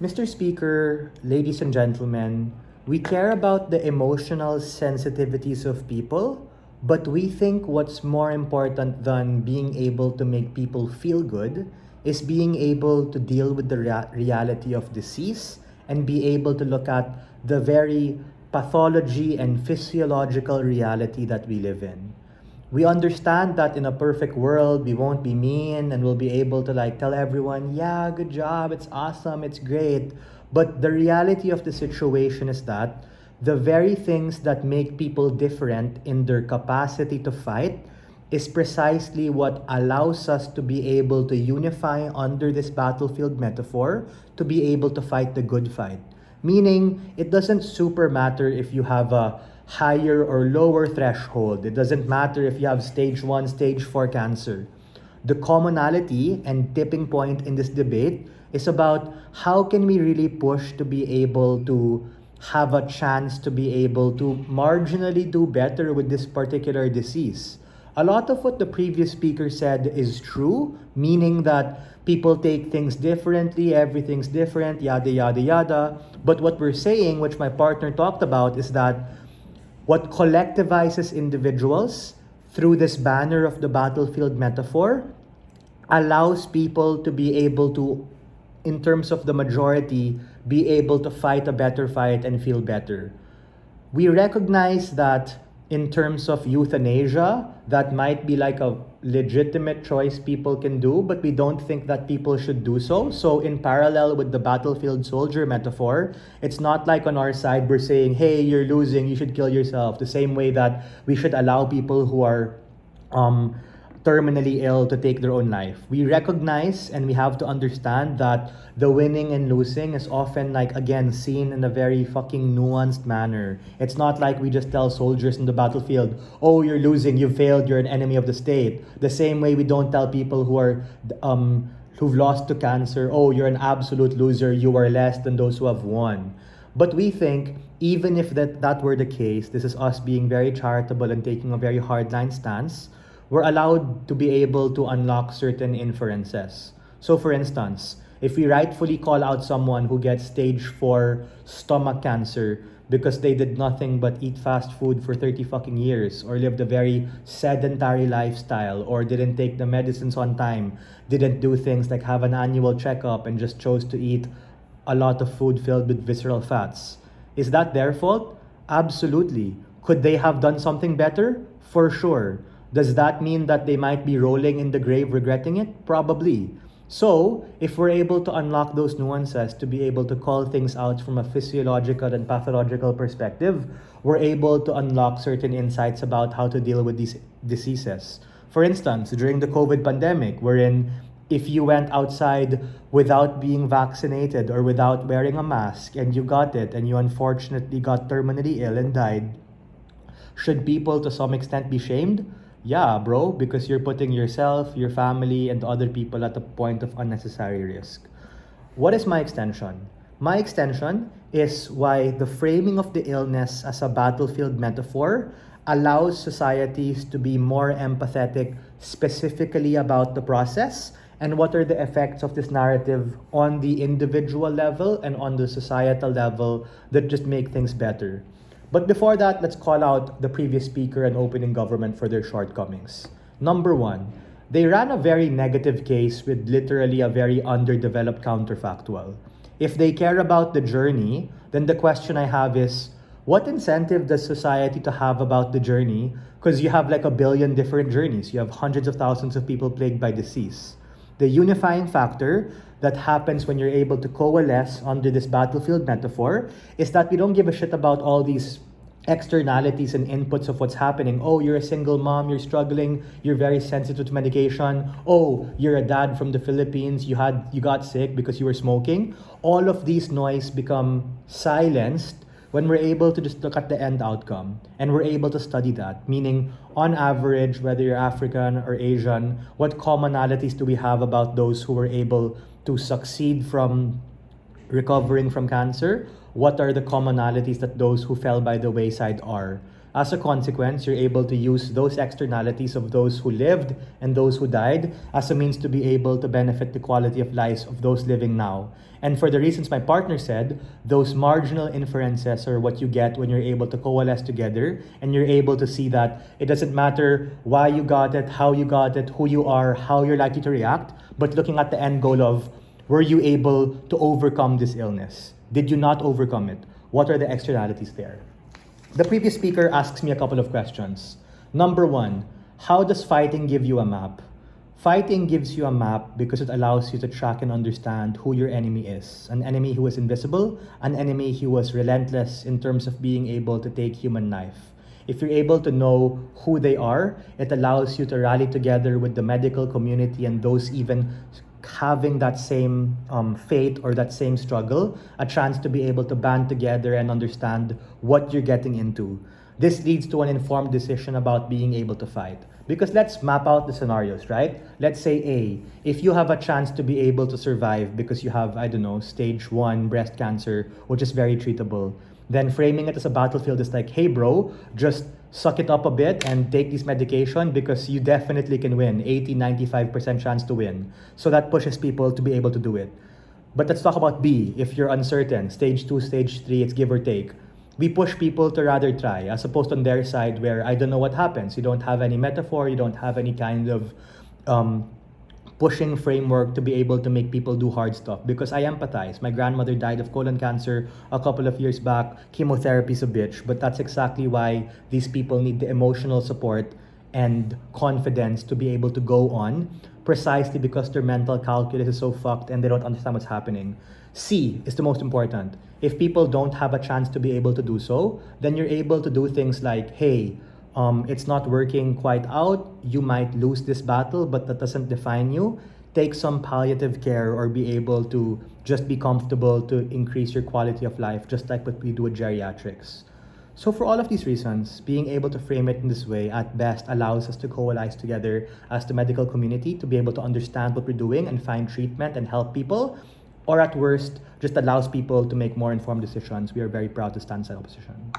Mr. Speaker, ladies and gentlemen, we care about the emotional sensitivities of people, but we think what's more important than being able to make people feel good is being able to deal with the reality of disease and be able to look at the very pathology and physiological reality that we live in. We understand that in a perfect world, we won't be mean and we'll be able to tell everyone, yeah, good job, it's awesome, it's great. But the reality of the situation is that the very things that make people different in their capacity to fight is precisely what allows us to be able to unify under this battlefield metaphor to be able to fight the good fight. Meaning, it doesn't super matter if you have a higher or lower threshold. It doesn't matter if you have stage 1, stage 4 cancer. The commonality and tipping point in this debate is about how can we really push to be able to have a chance to be able to marginally do better with this particular disease. A lot of what the previous speaker said is true, meaning that people take things differently, everything's different, yada, yada, yada. But what we're saying, which my partner talked about, is that what collectivizes individuals through this banner of the battlefield metaphor allows people to be able to, in terms of the majority, be able to fight a better fight and feel better. We recognize that in terms of euthanasia, that might be like a legitimate choice people can do, but we don't think that people should do so. So in parallel with the battlefield soldier metaphor, it's not like on our side we're saying, hey, you're losing, you should kill yourself. The same way that we should allow people who are terminally ill to take their own life. We recognize and we have to understand that the winning and losing is often again seen in a very fucking nuanced manner. It's not like we just tell soldiers in the battlefield, oh, you're losing, you failed, you're an enemy of the state. The same way we don't tell people who are who've lost to cancer, oh, you're an absolute loser, you are less than those who have won. But we think even if that were the case, this is us being very charitable and taking a very hardline stance, we're allowed to be able to unlock certain inferences. So for instance, if we rightfully call out someone who gets stage 4 stomach cancer because they did nothing but eat fast food for 30 fucking years, or lived a very sedentary lifestyle, or didn't take the medicines on time, didn't do things like have an annual checkup and just chose to eat a lot of food filled with visceral fats. Is that their fault? Absolutely. Could they have done something better? For sure. Does that mean that they might be rolling in the grave regretting it? Probably. So, if we're able to unlock those nuances to be able to call things out from a physiological and pathological perspective, we're able to unlock certain insights about how to deal with these diseases. For instance, during the COVID pandemic, wherein if you went outside without being vaccinated or without wearing a mask and you got it and you unfortunately got terminally ill and died, should people to some extent be shamed? Yeah, bro, because you're putting yourself, your family, and other people at a point of unnecessary risk. What is my extension? My extension is why the framing of the illness as a battlefield metaphor allows societies to be more empathetic specifically about the process and what are the effects of this narrative on the individual level and on the societal level that just make things better. But before that, let's call out the previous speaker and opening government for their shortcomings. Number 1, they ran a very negative case with literally a very underdeveloped counterfactual. If they care about the journey, then the question I have is, what incentive does society to have about the journey? Because you have like a billion different journeys. You have hundreds of thousands of people plagued by disease. The unifying factor that happens when you're able to coalesce under this battlefield metaphor is that we don't give a shit about all these externalities and inputs of what's happening. Oh, you're a single mom, you're struggling, you're very sensitive to medication. Oh, you're a dad from the Philippines, you got sick because you were smoking. All of these noise become silenced when we're able to just look at the end outcome and we're able to study that, meaning on average, whether you're African or Asian, what commonalities do we have about those who were able to succeed from recovering from cancer? What are the commonalities that those who fell by the wayside are? As a consequence, you're able to use those externalities of those who lived and those who died as a means to be able to benefit the quality of lives of those living now. And for the reasons my partner said, those marginal inferences are what you get when you're able to coalesce together and you're able to see that it doesn't matter why you got it, how you got it, who you are, how you're likely to react, but looking at the end goal of, were you able to overcome this illness? Did you not overcome it? What are the externalities there? The previous speaker asks me a couple of questions. Number one, how does fighting give you a map? Fighting gives you a map because it allows you to track and understand who your enemy is. An enemy who is invisible, an enemy who was relentless in terms of being able to take human life. If you're able to know who they are, it allows you to rally together with the medical community and those even having that same fate or that same struggle, a chance to be able to band together and understand what you're getting into. This leads to an informed decision about being able to fight. Because let's map out the scenarios, right? Let's say A, if you have a chance to be able to survive because you have, I don't know, stage 1 breast cancer, which is very treatable, then framing it as a battlefield is like, hey bro, just suck it up a bit and take this medication because you definitely can win, 80-95% chance to win. So that pushes people to be able to do it. But let's talk about B. If you're uncertain, stage 2, stage 3, it's give or take. We push people to rather try, as opposed on their side where I don't know what happens. You don't have any metaphor, you don't have any kind of pushing framework to be able to make people do hard stuff, because I empathize. My grandmother died of colon cancer a couple of years back. Chemotherapy's a bitch, but that's exactly why these people need the emotional support and confidence to be able to go on, precisely because their mental calculus is so fucked and they don't understand what's happening. C is the most important. If people don't have a chance to be able to do so, then you're able to do things like, hey, it's not working quite out, you might lose this battle, but that doesn't define you. Take some palliative care or be able to just be comfortable to increase your quality of life, just like what we do with geriatrics. So for all of these reasons, being able to frame it in this way at best allows us to coalesce together as the medical community to be able to understand what we're doing and find treatment and help people, or at worst, just allows people to make more informed decisions. We are very proud to stand in that opposition.